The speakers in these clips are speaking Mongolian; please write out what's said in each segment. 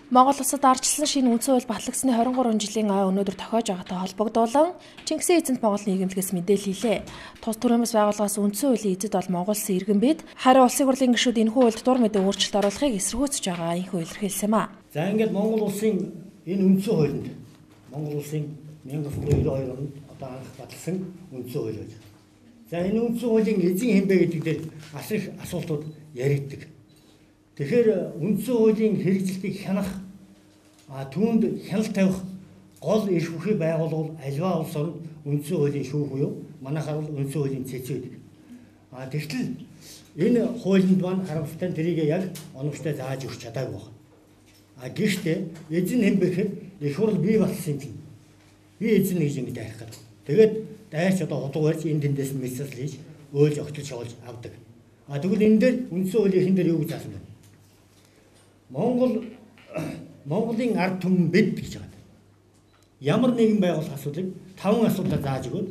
Монгол улсад ардчилсан шинэ үндсэн хууль батлагдсны 23 жилийн өнөөдөр тохиож байгаатай холбогдуулан Чингисийн эзэнт Монгол нийгэмлэгээс мэдээлэл хийлээ. Тус төрөөмс байгууллагаас үндсэн хуулийн эзэд бол Монгол улсын иргэн бид харин улсын хурлын гишүүд энэ хуульд дур мэдээ өөрчлөлт оруулахыг эсэргүүцэж байгаа энэхүү илэрхийлсэн юм а. За ингээд Монгол улсын энэ үндсэн хуулинд Монгол улсын 1992 онд одоо анх батлсан үндсэн хууль байж. За энэ үндсэн хуулийн эзэн хэн бэ гэдэг дээр маш их асуултууд яригддаг. Тэгэхээр үндсэн хуулийн хэрэгжилтийг хянах түүнд хяналт тавих гол эрх бүхий байгууллага альва улс орнд үндсэн хуулийн шүүх буюу манайхаар бол үндсэн хуулийн цэц байдаг. Тэгтэл энэ хуулинд маань харамсалтай тэрийг яг оновчтой зааж өгч чадаагүй байна. Гэхдээ эзэн хэн бэ гэхэд их хурл бий болсон юм. Би эзэн гэж ингэ дайрах гэдэг. Тэгээд дайрч одоо худуу барьж энэ тэндээс мессеж хийж өөлж огтлж шоолж авдаг. Тэгвэл энэ дээр үндсэн хуулийн хэн дээр юу гэж заасан бэ? Монголын ард түмэн бид гэж байгаа. Ямар нэгэн байгууллага асуудлыг 5 асуудлаар зааж өгөөд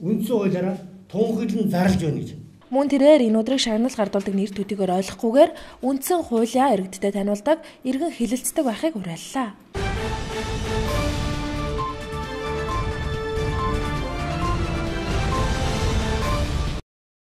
үндсэн хуулиараа тунхаглан зарлж байна гэж. Мөн тэрээр энэ өдрийг шагнал гардуулдаг нэр төдийгөөр ойлгохгүйгээр үндсэн хуулиа иргэдтэй таниулдаг, иргэн хилэлцдэг байхыг уриаллаа.